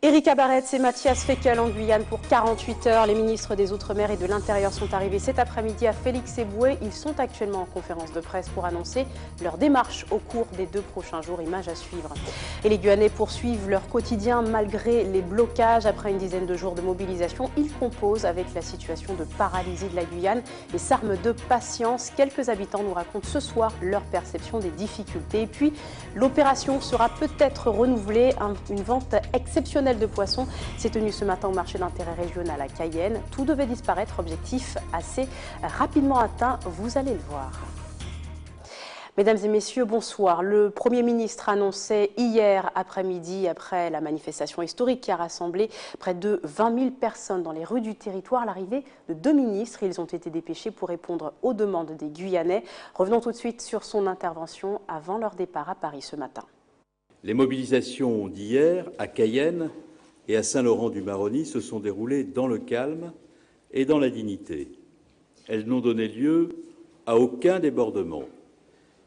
Erika Barretts et Mathias Fekl en Guyane pour 48 heures. Les ministres des Outre-mer et de l'Intérieur sont arrivés cet après-midi à Félix-Éboué. Ils sont actuellement en conférence de presse pour annoncer leur démarche au cours des 2 prochains jours. Images à suivre. Et les Guyanais poursuivent leur quotidien malgré les blocages. Après une dizaine de jours de mobilisation, ils composent avec la situation de paralysie de la Guyane et s'arment de patience. Quelques habitants nous racontent ce soir leur perception des difficultés. Et puis, l'opération sera peut-être renouvelée. Une vente exceptionnelle de poissons s'est tenue ce matin au marché d'intérêt régional à Cayenne. Tout devait disparaître, objectif assez rapidement atteint, vous allez le voir. Mesdames et messieurs, bonsoir. Le Premier ministre annonçait hier après-midi, après la manifestation historique qui a rassemblé près de 20 000 personnes dans les rues du territoire, l'arrivée de 2 ministres. Ils ont été dépêchés pour répondre aux demandes des Guyanais. Revenons tout de suite sur son intervention avant leur départ à Paris ce matin. Les mobilisations d'hier à Cayenne et à Saint-Laurent-du-Maroni se sont déroulées dans le calme et dans la dignité. Elles n'ont donné lieu à aucun débordement.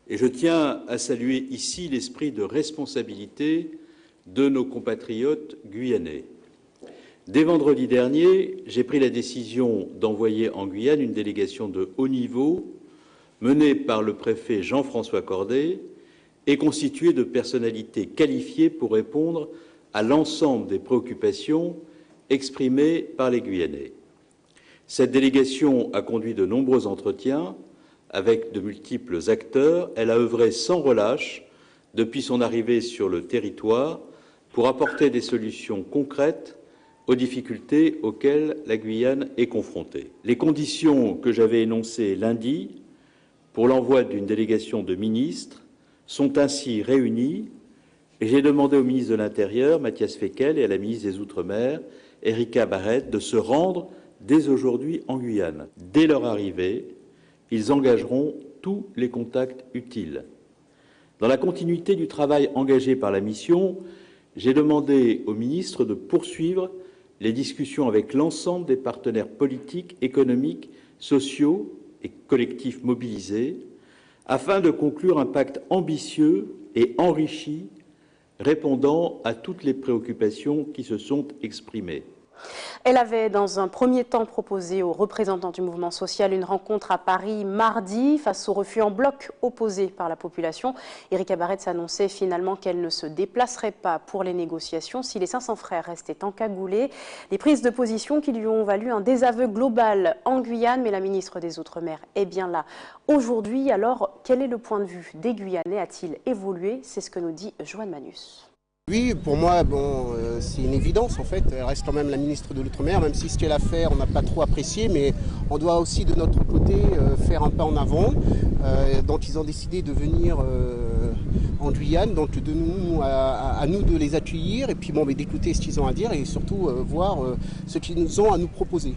Et je tiens à saluer ici l'esprit de responsabilité de nos compatriotes guyanais. Dès vendredi dernier, j'ai pris la décision d'envoyer en Guyane une délégation de haut niveau menée par le préfet Jean-François Cordet et constituée de personnalités qualifiées pour répondre à l'ensemble des préoccupations exprimées par les Guyanais. Cette délégation a conduit de nombreux entretiens avec de multiples acteurs. Elle a œuvré sans relâche depuis son arrivée sur le territoire pour apporter des solutions concrètes aux difficultés auxquelles la Guyane est confrontée. Les conditions que j'avais énoncées lundi pour l'envoi d'une délégation de ministres sont ainsi réunies et j'ai demandé au ministre de l'Intérieur, Mathias Fekl, et à la ministre des Outre-mer, Erika Barretts, de se rendre dès aujourd'hui en Guyane. Dès leur arrivée, ils engageront tous les contacts utiles. Dans la continuité du travail engagé par la mission, j'ai demandé au ministre de poursuivre les discussions avec l'ensemble des partenaires politiques, économiques, sociaux et collectifs mobilisés, afin de conclure un pacte ambitieux et enrichi, répondant à toutes les préoccupations qui se sont exprimées. Elle avait dans un premier temps proposé aux représentants du mouvement social une rencontre à Paris mardi. Face au refus en bloc opposé par la population, Erika Barretts annonçait finalement qu'elle ne se déplacerait pas pour les négociations si les 500 frères restaient encagoulés. Des prises de position qui lui ont valu un désaveu global en Guyane, mais la ministre des Outre-mer est bien là aujourd'hui. Alors, quel est le point de vue des Guyanais? A-t-il évolué? C'est ce que nous dit Joanne Manus. Oui, pour moi, c'est une évidence en fait. Elle reste quand même la ministre de l'Outre-mer, même si ce qu'elle a fait, on n'a pas trop apprécié, mais on doit aussi de notre côté faire un pas en avant. Donc ils ont décidé de venir en Guyane, donc à nous de les accueillir et puis d'écouter ce qu'ils ont à dire et surtout voir ce qu'ils ont à nous proposer.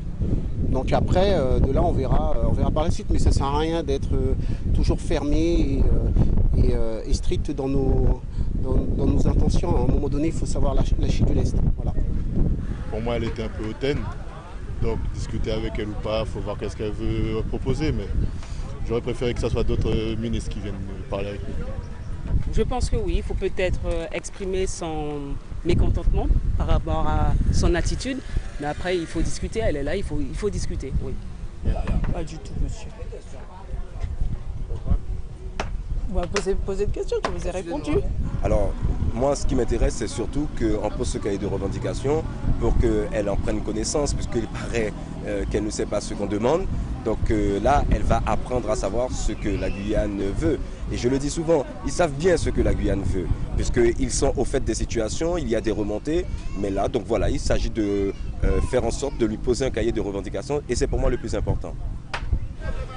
Donc après, de là on verra par la suite, mais ça ne sert à rien d'être toujours fermé et strict dans nos intentions. À un moment donné, il faut savoir lâcher du lest. Voilà. Pour moi, elle était un peu hautaine. Donc, discuter avec elle ou pas, il faut voir qu'est-ce qu'elle veut proposer. Mais j'aurais préféré que ce soit d'autres ministres qui viennent parler avec nous. Je pense que oui, il faut peut-être exprimer son mécontentement par rapport à son attitude. Mais après, il faut discuter. Elle est là, il faut discuter, oui. Pas du tout, monsieur. On va poser une question, je vous ai répondu. Alors, moi, ce qui m'intéresse, c'est surtout qu'on pose ce cahier de revendications pour qu'elle en prenne connaissance, puisqu'il paraît qu'elle ne sait pas ce qu'on demande. Donc là, elle va apprendre à savoir ce que la Guyane veut. Et je le dis souvent, ils savent bien ce que la Guyane veut, puisqu'ils sont au fait des situations, il y a des remontées. Mais là, donc voilà, il s'agit de faire en sorte de lui poser un cahier de revendications, et c'est pour moi le plus important.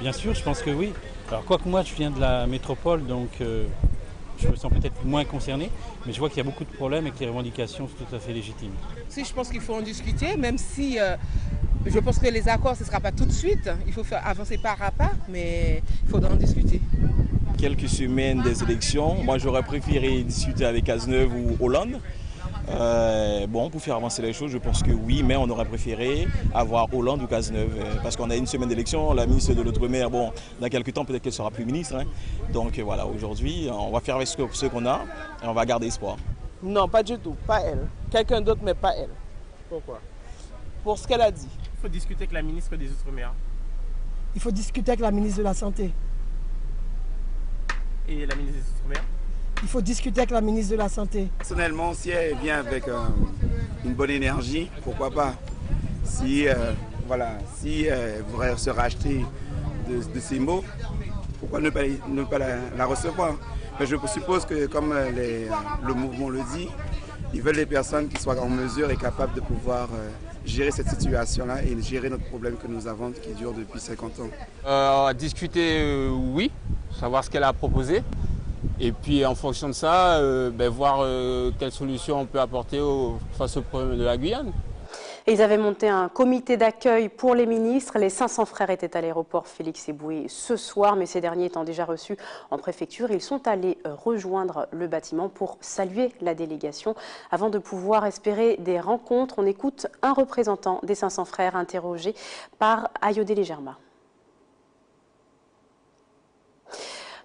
Bien sûr, je pense que oui. Alors, quoique moi, je viens de la métropole, donc je me sens peut-être moins concerné, mais je vois qu'il y a beaucoup de problèmes et que les revendications sont tout à fait légitimes. Si, je pense qu'il faut en discuter, même si je pense que les accords, ce ne sera pas tout de suite. Il faut faire avancer pas à pas, mais il faudra en discuter. Quelques semaines des élections, moi j'aurais préféré discuter avec Cazeneuve ou Hollande. Pour faire avancer les choses, je pense que oui, mais on aurait préféré avoir Hollande ou Cazeneuve, parce qu'on a une semaine d'élection, la ministre de l'Outre-mer, dans quelques temps peut-être qu'elle sera plus ministre. Donc voilà, aujourd'hui, on va faire avec ce qu'on a et on va garder espoir. Non, pas du tout, pas elle. Quelqu'un d'autre, mais pas elle. Pourquoi? Pour ce qu'elle a dit. Il faut discuter avec la ministre des Outre-mer. Il faut discuter avec la ministre de la Santé. Et la ministre des Outre-mer? Il faut discuter avec la ministre de la Santé. Personnellement, si elle vient avec une bonne énergie, pourquoi pas? Si si elle voudrait se racheter de ces mots, pourquoi ne pas la recevoir? Mais je suppose que comme le mouvement le dit, ils veulent des personnes qui soient en mesure et capables de pouvoir gérer cette situation-là et gérer notre problème que nous avons qui dure depuis 50 ans. Discuter, oui, savoir ce qu'elle a proposé. Et puis en fonction de ça, voir quelle solution on peut apporter face au problème de la Guyane. Et ils avaient monté un comité d'accueil pour les ministres. Les 500 frères étaient à l'aéroport Félix Éboué ce soir, mais ces derniers étant déjà reçus en préfecture, ils sont allés rejoindre le bâtiment pour saluer la délégation. Avant de pouvoir espérer des rencontres, on écoute un représentant des 500 frères interrogé par Ayodele Germa.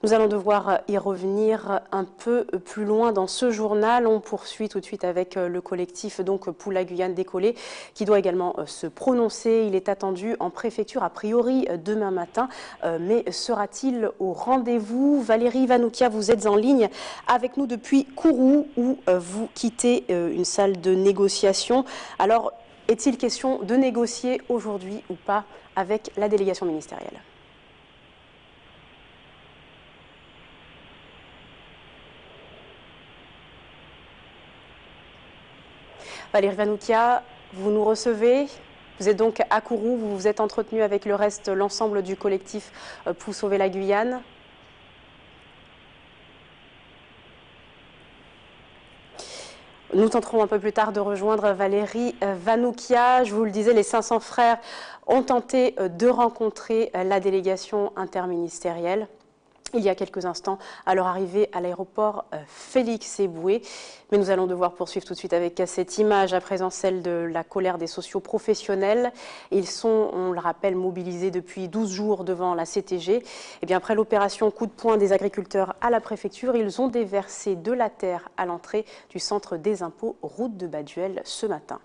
Nous allons devoir y revenir un peu plus loin dans ce journal. On poursuit tout de suite avec le collectif pour la Guyane décollée qui doit également se prononcer. Il est attendu en préfecture a priori demain matin, mais sera-t-il au rendez-vous? Valérie Vanoukia, vous êtes en ligne avec nous depuis Kourou où vous quittez une salle de négociation. Alors, est-il question de négocier aujourd'hui ou pas avec la délégation ministérielle? Valérie Vanoukia, vous nous recevez. Vous êtes donc à Kourou, vous vous êtes entretenu avec le reste, l'ensemble du collectif pour sauver la Guyane. Nous tenterons un peu plus tard de rejoindre Valérie Vanoukia. Je vous le disais, les 500 frères ont tenté de rencontrer la délégation interministérielle. Il y a quelques instants, à leur arrivée à l'aéroport Félix Éboué. Mais nous allons devoir poursuivre tout de suite avec cette image, à présent celle de la colère des socioprofessionnels. Ils sont, on le rappelle, mobilisés depuis 12 jours devant la CTG. Et bien après l'opération coup de poing des agriculteurs à la préfecture, ils ont déversé de la terre à l'entrée du centre des impôts, route de Baduel, ce matin.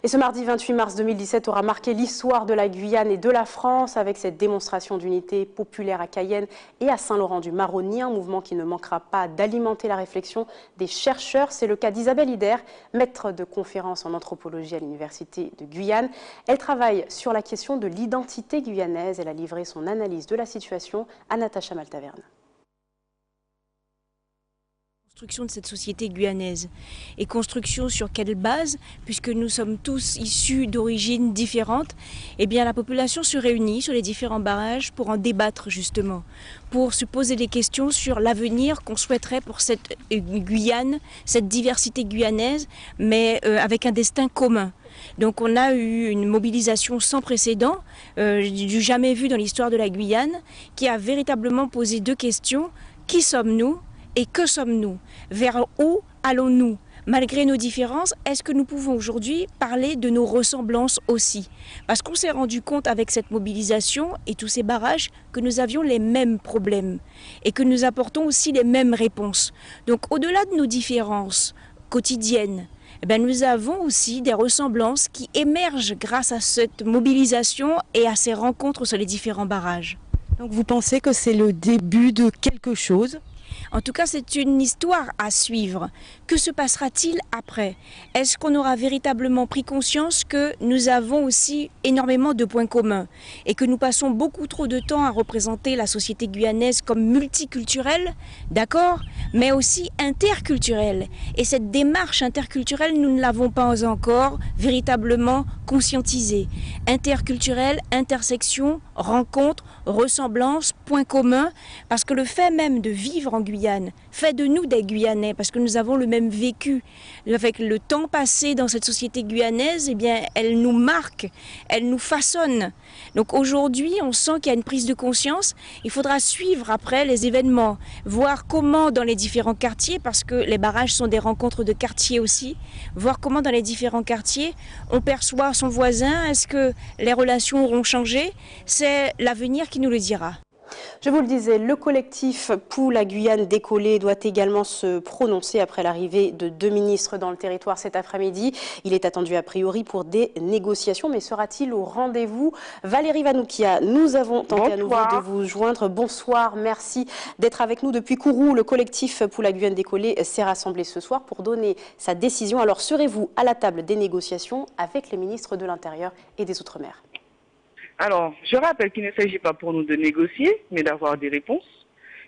Et ce mardi 28 mars 2017 aura marqué l'histoire de la Guyane et de la France avec cette démonstration d'unité populaire à Cayenne et à Saint-Laurent-du-Maroni, un mouvement qui ne manquera pas d'alimenter la réflexion des chercheurs. C'est le cas d'Isabelle Hider, maître de conférence en anthropologie à l'Université de Guyane. Elle travaille sur la question de l'identité guyanaise. Elle a livré son analyse de la situation à Natacha Maltaverne. Construction de cette société guyanaise. Et construction sur quelle base? Puisque nous sommes tous issus d'origines différentes, eh bien la population se réunit sur les différents barrages pour en débattre justement, pour se poser des questions sur l'avenir qu'on souhaiterait pour cette Guyane, cette diversité guyanaise, mais avec un destin commun. Donc on a eu une mobilisation sans précédent, du jamais vu dans l'histoire de la Guyane, qui a véritablement posé deux questions. Qui sommes-nous ? Et que sommes-nous? Vers où allons-nous? Malgré nos différences, est-ce que nous pouvons aujourd'hui parler de nos ressemblances aussi? Parce qu'on s'est rendu compte avec cette mobilisation et tous ces barrages que nous avions les mêmes problèmes et que nous apportons aussi les mêmes réponses. Donc au-delà de nos différences quotidiennes, nous avons aussi des ressemblances qui émergent grâce à cette mobilisation et à ces rencontres sur les différents barrages. Donc vous pensez que c'est le début de quelque chose ? En tout cas, c'est une histoire à suivre. Que se passera-t-il après? Est-ce qu'on aura véritablement pris conscience que nous avons aussi énormément de points communs et que nous passons beaucoup trop de temps à représenter la société guyanaise comme multiculturelle, d'accord, mais aussi interculturelle. Et cette démarche interculturelle, nous ne l'avons pas encore véritablement conscientisée. Interculturelle, intersection, rencontre, ressemblance, points communs, parce que le fait même de vivre en Guyane fait de nous des Guyanais, parce que nous avons le même vécu. Avec le temps passé dans cette société guyanaise, eh bien, elle nous marque, elle nous façonne. Donc aujourd'hui, on sent qu'il y a une prise de conscience. Il faudra suivre après les événements, voir comment dans les différents quartiers, parce que les barrages sont des rencontres de quartiers aussi, voir comment dans les différents quartiers on perçoit son voisin, est-ce que les relations auront changé? C'est l'avenir qui nous le dira. Je vous le disais, le collectif pour la Guyane décollée doit également se prononcer après l'arrivée de 2 ministres dans le territoire cet après-midi. Il est attendu a priori pour des négociations, mais sera-t-il au rendez-vous? Valérie Vanoukia, nous avons tenté à nouveau de vous joindre. Bonsoir, merci d'être avec nous depuis Kourou. Le collectif pour la Guyane décollée s'est rassemblé ce soir pour donner sa décision. Alors serez-vous à la table des négociations avec les ministres de l'Intérieur et des Outre-mer? Alors, je rappelle qu'il ne s'agit pas pour nous de négocier, mais d'avoir des réponses,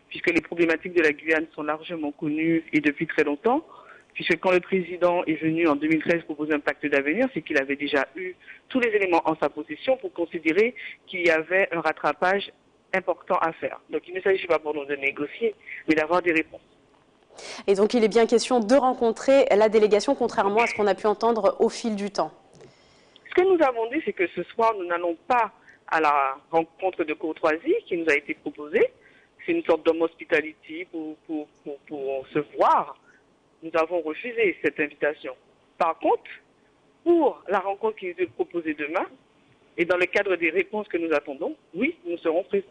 puisque les problématiques de la Guyane sont largement connues et depuis très longtemps, puisque quand le président est venu en 2013 proposer un pacte d'avenir, c'est qu'il avait déjà eu tous les éléments en sa possession pour considérer qu'il y avait un rattrapage important à faire. Donc il ne s'agit pas pour nous de négocier, mais d'avoir des réponses. Et donc il est bien question de rencontrer la délégation, contrairement à ce qu'on a pu entendre au fil du temps. Ce que nous avons dit, c'est que ce soir, nous n'allons pas à la rencontre de courtoisie qui nous a été proposée. C'est une sorte d'homme hospitality pour se voir. Nous avons refusé cette invitation. Par contre, pour la rencontre qui nous est proposée demain, et dans le cadre des réponses que nous attendons, oui, nous serons présents.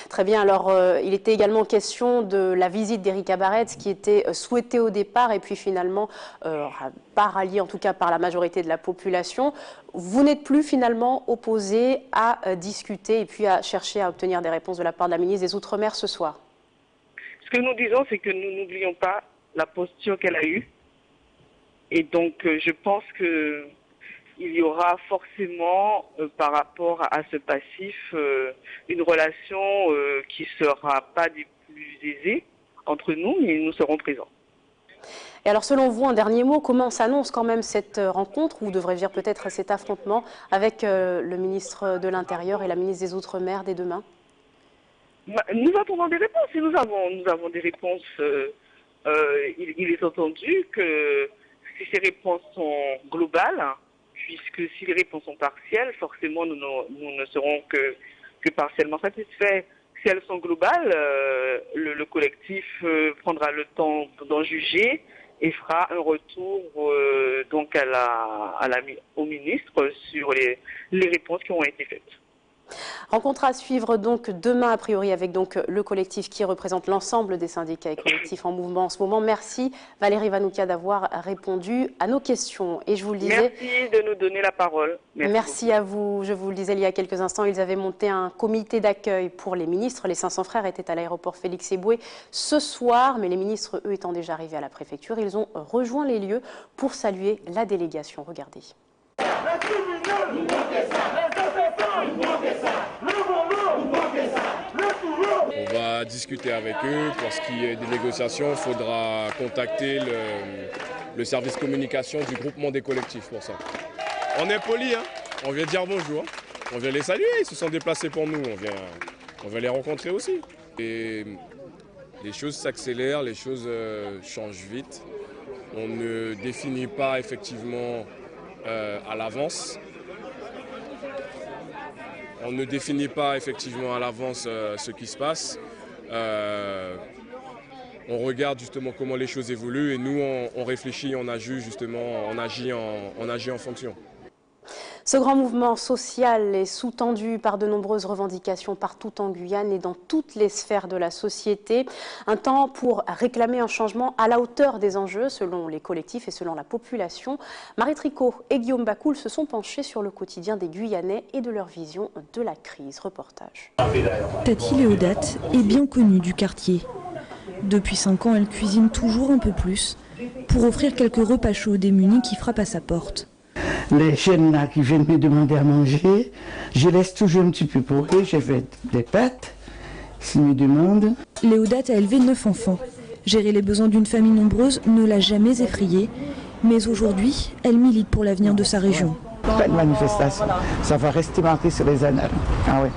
Très bien, alors il était également question de la visite d'Erika Barretz qui était souhaitée au départ et puis finalement pas ralliée en tout cas par la majorité de la population. Vous n'êtes plus finalement opposé à discuter et puis à chercher à obtenir des réponses de la part de la ministre des Outre-mer ce soir? Ce que nous disons, c'est que nous n'oublions pas la posture qu'elle a eue. Et donc je pense que il y aura forcément, par rapport à ce passif, une relation qui ne sera pas des plus aisées entre nous, mais nous serons présents. Et alors, selon vous, un dernier mot, comment s'annonce quand même cette rencontre, ou devrais-je dire peut-être cet affrontement avec le ministre de l'Intérieur et la ministre des Outre-mer dès demain? Nous attendons des réponses, et nous avons des réponses. Il est entendu que si ces réponses sont globales, puisque si les réponses sont partielles, forcément nous ne serons que partiellement satisfaits. Si elles sont globales, le collectif prendra le temps d'en juger et fera un retour donc au ministre sur les réponses qui ont été faites. Rencontre à suivre donc demain a priori avec donc le collectif qui représente l'ensemble des syndicats et collectifs en mouvement en ce moment. Merci Valérie Vanoukia d'avoir répondu à nos questions. Et je vous le disais, merci de nous donner la parole. Merci à vous. Je vous le disais il y a quelques instants, ils avaient monté un comité d'accueil pour les ministres. Les 500 frères étaient à l'aéroport Félix Éboué ce soir, mais les ministres, eux, étant déjà arrivés à la préfecture, ils ont rejoint les lieux pour saluer la délégation. Regardez. On va discuter avec eux. Pour ce qui est des négociations, il faudra contacter le service communication du groupement des collectifs pour ça. On est poli, hein. On vient dire bonjour, on vient les saluer, ils se sont déplacés pour nous, on vient les rencontrer aussi. Et les choses s'accélèrent, les choses changent vite. On ne définit pas effectivement à l'avance. On ne définit pas effectivement à l'avance ce qui se passe. On regarde justement comment les choses évoluent et nous on réfléchit, on agit justement, on agit en fonction. Ce grand mouvement social est sous-tendu par de nombreuses revendications partout en Guyane et dans toutes les sphères de la société. Un temps pour réclamer un changement à la hauteur des enjeux selon les collectifs et selon la population. Marie Tricot et Guillaume Bacoul se sont penchés sur le quotidien des Guyanais et de leur vision de la crise. Reportage. Tati Léodate est bien connue du quartier. Depuis 5 ans, elle cuisine toujours un peu plus pour offrir quelques repas chauds aux démunis qui frappent à sa porte. Les jeunes là qui viennent me demander à manger, je laisse toujours un petit peu pour eux, je fais des pâtes, s'ils me demandent. Léodate a élevé 9 enfants. Gérer les besoins d'une famille nombreuse ne l'a jamais effrayée, mais aujourd'hui, elle milite pour l'avenir de sa région. Pas de manifestation, ça va rester marqué sur les annales. Ah ouais.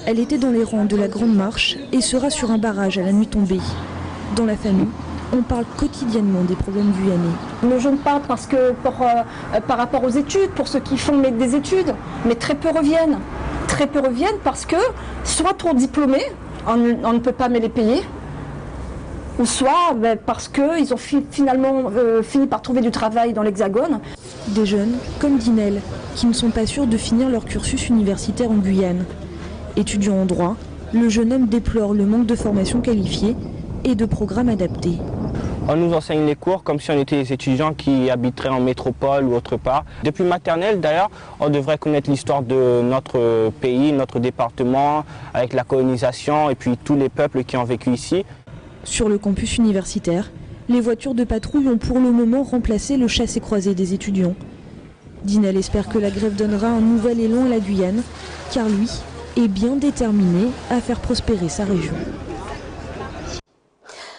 Elle était dans les rangs de la Grande Marche et sera sur un barrage à la nuit tombée. Dans la famille, on parle quotidiennement des problèmes guyanais. Nos jeunes partent parce que par rapport aux études, pour ceux qui font des études, mais très peu reviennent. Très peu reviennent parce que soit trop diplômés, on ne peut pas mais les payer, ou soit parce qu'ils ont finalement fini par trouver du travail dans l'Hexagone. Des jeunes comme Dinel, qui ne sont pas sûrs de finir leur cursus universitaire en Guyane. Étudiant en droit, le jeune homme déplore le manque de formation qualifiée et de programmes adaptés. On nous enseigne les cours comme si on était des étudiants qui habiteraient en métropole ou autre part. Depuis maternelle d'ailleurs, on devrait connaître l'histoire de notre pays, notre département, avec la colonisation et puis tous les peuples qui ont vécu ici. Sur le campus universitaire, les voitures de patrouille ont pour le moment remplacé le chassé-croisé des étudiants. Dinel espère que la grève donnera un nouvel élan à la Guyane, car lui est bien déterminé à faire prospérer sa région.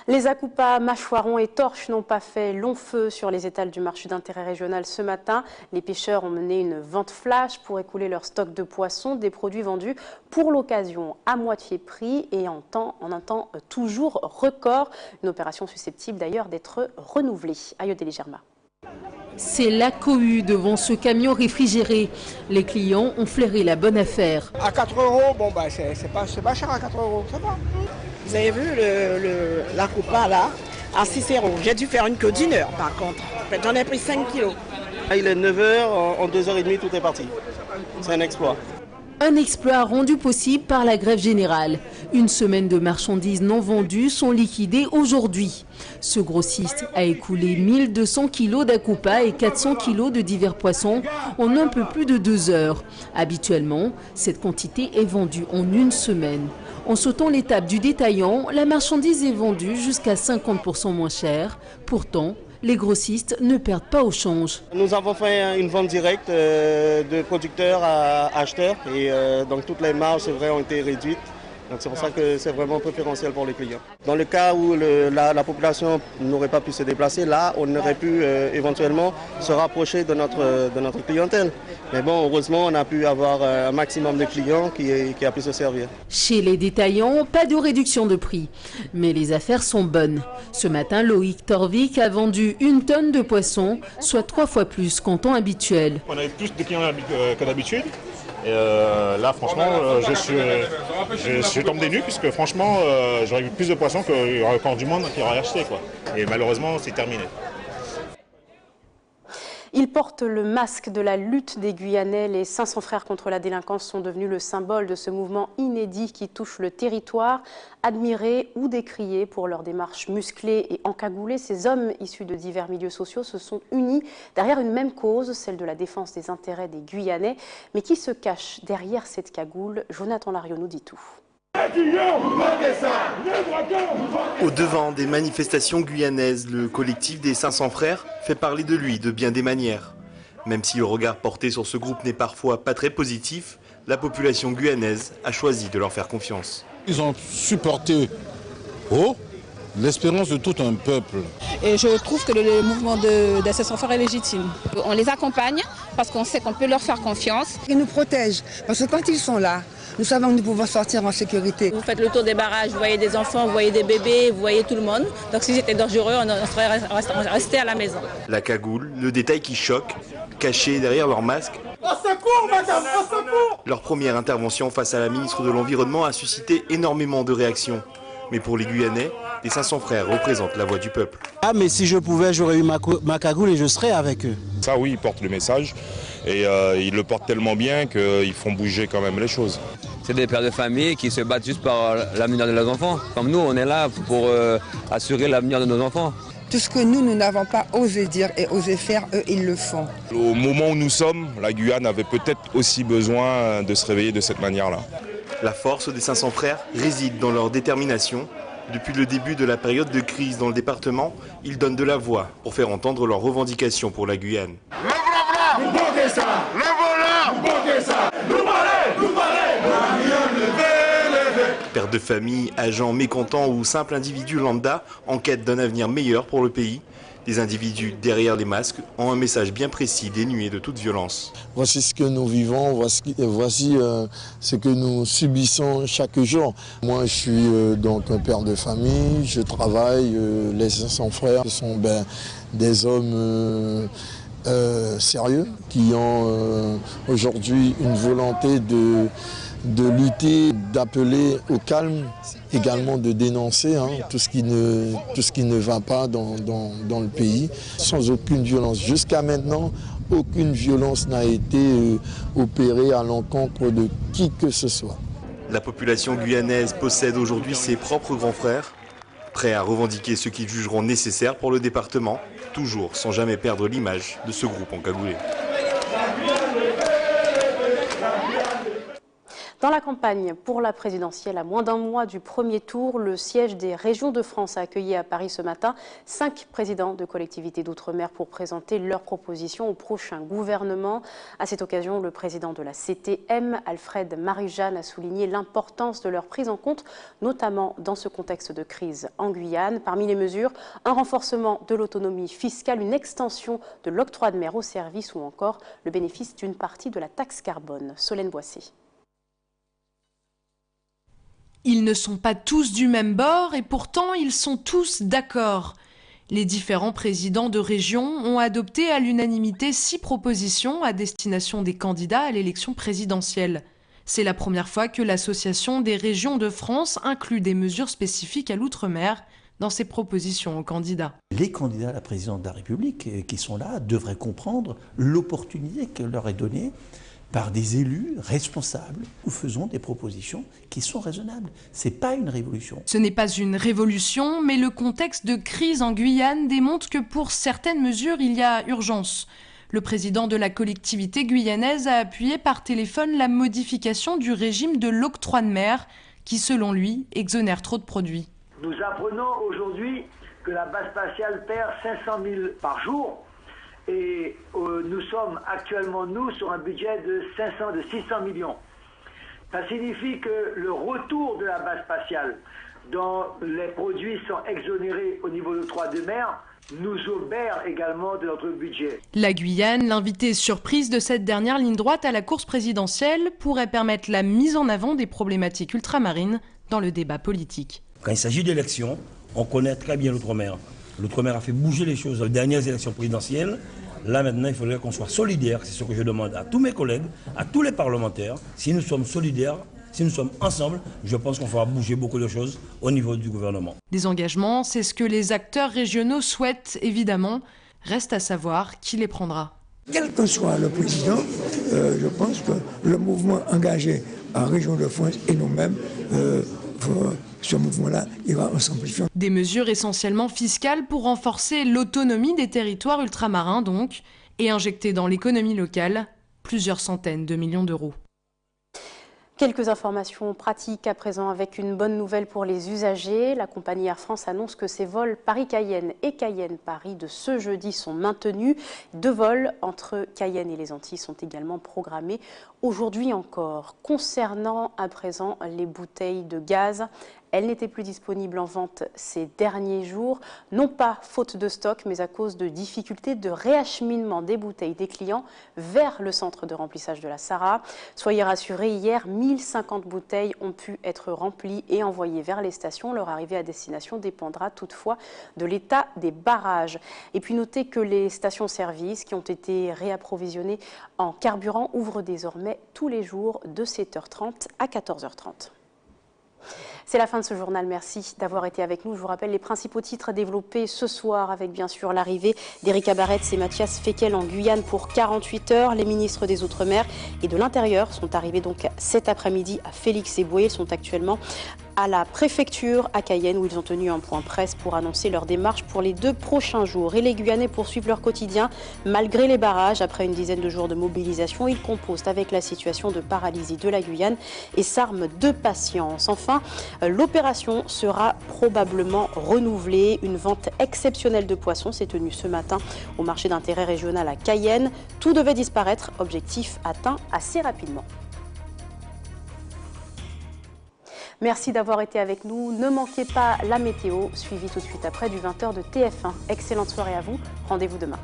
Les Akupa, mâchoirons et torches n'ont pas fait long feu sur les étals du marché d'intérêt régional ce matin. Les pêcheurs ont mené une vente flash pour écouler leur stock de poissons, des produits vendus pour l'occasion à moitié prix et en un temps toujours record. Une opération susceptible d'ailleurs d'être renouvelée. Ayodele Germa. C'est la cohue devant ce camion réfrigéré. Les clients ont flairé la bonne affaire. À 4 €, bon bah c'est pas cher à 4 €, ça va. Vous avez vu la coupa là, à 6 €. J'ai dû faire une queue d'1 heure par contre. J'en ai pris 5 kilos. Il est 9 h, en 2 h 30 tout est parti. C'est un exploit. Un exploit rendu possible par la grève générale. Une semaine de marchandises non vendues sont liquidées aujourd'hui. Ce grossiste a écoulé 1200 kg d'akupa et 400 kg de divers poissons en un peu plus de 2 heures. Habituellement, cette quantité est vendue en une semaine. En sautant l'étape du détaillant, la marchandise est vendue jusqu'à 50% moins cher. Pourtant, les grossistes ne perdent pas au change. Nous avons fait une vente directe de producteurs à acheteurs et donc toutes les marges, c'est vrai, ont été réduites. Donc c'est pour ça que c'est vraiment préférentiel pour les clients. Dans le cas où la population n'aurait pas pu se déplacer, là on aurait pu éventuellement se rapprocher de notre clientèle. Mais bon, heureusement on a pu avoir un maximum de clients qui a pu se servir. Chez les détaillants, pas de réduction de prix. Mais les affaires sont bonnes. Ce matin, Loïc Torvik a vendu 1 tonne de poissons, soit 3 fois plus qu'en temps habituel. On avait plus de clients que d'habitude. Et là, franchement, je suis tombé des nues puisque franchement, j'aurais eu plus de poissons qu'il y aurait encore du monde qui aurait acheté, quoi. Et malheureusement, c'est terminé. Ils portent le masque de la lutte des Guyanais. Les 500 frères contre la délinquance sont devenus le symbole de ce mouvement inédit qui touche le territoire. Admirés ou décriés pour leur démarche musclée et encagoulée, ces hommes issus de divers milieux sociaux se sont unis derrière une même cause, celle de la défense des intérêts des Guyanais. Mais qui se cache derrière cette cagoule? Jonathan Lariot nous dit tout. Au devant des manifestations guyanaises, le collectif des 500 frères fait parler de lui de bien des manières. Même si le regard porté sur ce groupe n'est parfois pas très positif, la population guyanaise a choisi de leur faire confiance. Ils ont supporté l'espérance de tout un peuple. Et je trouve que le mouvement des 500 frères est légitime. On les accompagne parce qu'on sait qu'on peut leur faire confiance. Ils nous protègent, parce que quand ils sont là, nous savons que nous pouvons sortir en sécurité. Vous faites le tour des barrages, vous voyez des enfants, vous voyez des bébés, vous voyez tout le monde. Donc si c'était dangereux, on serait resté à la maison. La cagoule, le détail qui choque, caché derrière leur masque. Au secours, madame, au secours! Leur première intervention face à la ministre de l'Environnement a suscité énormément de réactions. Mais pour les Guyanais, les 500 frères représentent la voix du peuple. Ah, mais si je pouvais, j'aurais eu ma cagoule et je serais avec eux. Ça oui, ils portent le message et ils le portent tellement bien qu'ils font bouger quand même les choses. C'est des pères de famille qui se battent juste par l'avenir de leurs enfants. Comme nous, on est là pour assurer l'avenir de nos enfants. Tout ce que nous n'avons pas osé dire et osé faire, eux, ils le font. Au moment où nous sommes, la Guyane avait peut-être aussi besoin de se réveiller de cette manière-là. La force des 500 frères réside dans leur détermination. Depuis le début de la période de crise dans le département, ils donnent de la voix pour faire entendre leurs revendications pour la Guyane. Pères de famille, agents mécontents ou simples individus lambda en quête d'un avenir meilleur pour le pays, des individus derrière les masques ont un message bien précis, dénué de toute violence. Voici ce que nous vivons, voici ce que nous subissons chaque jour. Moi, je suis donc un père de famille, je travaille, les 500 frères, ce sont des hommes sérieux qui ont aujourd'hui une volonté de lutter, d'appeler au calme, également de dénoncer tout ce qui ne va pas dans le pays, sans aucune violence. Jusqu'à maintenant, aucune violence n'a été opérée à l'encontre de qui que ce soit. La population guyanaise possède aujourd'hui ses propres grands frères, prêts à revendiquer ce qu'ils jugeront nécessaire pour le département, toujours sans jamais perdre l'image de ce groupe encagoulé. Dans la campagne pour la présidentielle, à moins d'un mois du premier tour, le siège des régions de France a accueilli à Paris ce matin 5 présidents de collectivités d'outre-mer pour présenter leurs propositions au prochain gouvernement. À cette occasion, le président de la CTM, Alfred Marie-Jeanne, a souligné l'importance de leur prise en compte, notamment dans ce contexte de crise en Guyane. Parmi les mesures, un renforcement de l'autonomie fiscale, une extension de l'octroi de mer aux services ou encore le bénéfice d'une partie de la taxe carbone. Solène Boissé. Ils ne sont pas tous du même bord et pourtant ils sont tous d'accord. Les différents présidents de région ont adopté à l'unanimité 6 propositions à destination des candidats à l'élection présidentielle. C'est la première fois que l'Association des régions de France inclut des mesures spécifiques à l'outre-mer dans ses propositions aux candidats. Les candidats à la présidence de la République qui sont là devraient comprendre l'opportunité que leur est donnée par des élus responsables. Nous faisons des propositions qui sont raisonnables. Ce n'est pas une révolution. Ce n'est pas une révolution, mais le contexte de crise en Guyane démontre que pour certaines mesures, il y a urgence. Le président de la collectivité guyanaise a appuyé par téléphone la modification du régime de l'octroi de mer, qui selon lui exonère trop de produits. Nous apprenons aujourd'hui que la base spatiale perd 500 000 par jour. Et nous sommes actuellement, sur un budget de 600 millions. Ça signifie que le retour de la base spatiale, dont les produits sont exonérés au niveau de l'octroi de mer, nous obère également de notre budget. La Guyane, l'invité surprise de cette dernière ligne droite à la course présidentielle, pourrait permettre la mise en avant des problématiques ultramarines dans le débat politique. Quand il s'agit d'élections, on connaît très bien l'outre-mer. L'outre-mer a fait bouger les choses aux dernières élections présidentielles. Là maintenant, il faudrait qu'on soit solidaires. C'est ce que je demande à tous mes collègues, à tous les parlementaires. Si nous sommes solidaires, si nous sommes ensemble, je pense qu'on fera bouger beaucoup de choses au niveau du gouvernement. Des engagements, c'est ce que les acteurs régionaux souhaitent évidemment. Reste à savoir qui les prendra. Quel que soit le président, je pense que le mouvement engagé en région de France et nous-mêmes, ce mouvement-là, il va en s'amplifiant. Des mesures essentiellement fiscales pour renforcer l'autonomie des territoires ultramarins donc, et injecter dans l'économie locale plusieurs centaines de millions d'euros. Quelques informations pratiques à présent avec une bonne nouvelle pour les usagers. La compagnie Air France annonce que ses vols Paris-Cayenne et Cayenne-Paris de ce jeudi sont maintenus. 2 vols entre Cayenne et les Antilles sont également programmés aujourd'hui encore. Concernant à présent les bouteilles de gaz, elles n'étaient plus disponibles en vente ces derniers jours, non pas faute de stock, mais à cause de difficultés de réacheminement des bouteilles des clients vers le centre de remplissage de la Sarah. Soyez rassurés, hier, 1050 bouteilles ont pu être remplies et envoyées vers les stations. Leur arrivée à destination dépendra toutefois de l'état des barrages. Et puis notez que les stations-service qui ont été réapprovisionnées en carburant ouvrent désormais tous les jours de 7h30 à 14h30. C'est la fin de ce journal, merci d'avoir été avec nous. Je vous rappelle les principaux titres développés ce soir avec bien sûr l'arrivée d'Erika Baretz et Mathias Fekkel en Guyane pour 48 heures. Les ministres des Outre-mer et de l'Intérieur sont arrivés donc cet après-midi à Félix-Éboué. Ils sont actuellement à la préfecture à Cayenne où ils ont tenu un point presse pour annoncer leur démarche pour les 2 prochains jours. Et les Guyanais poursuivent leur quotidien malgré les barrages. Après une dizaine de jours de mobilisation, ils composent avec la situation de paralysie de la Guyane et s'arment de patience. Enfin, l'opération sera probablement renouvelée. Une vente exceptionnelle de poissons s'est tenue ce matin au marché d'intérêt régional à Cayenne. Tout devait disparaître, objectif atteint assez rapidement. Merci d'avoir été avec nous. Ne manquez pas la météo, suivie tout de suite après du 20h de TF1. Excellente soirée à vous. Rendez-vous demain.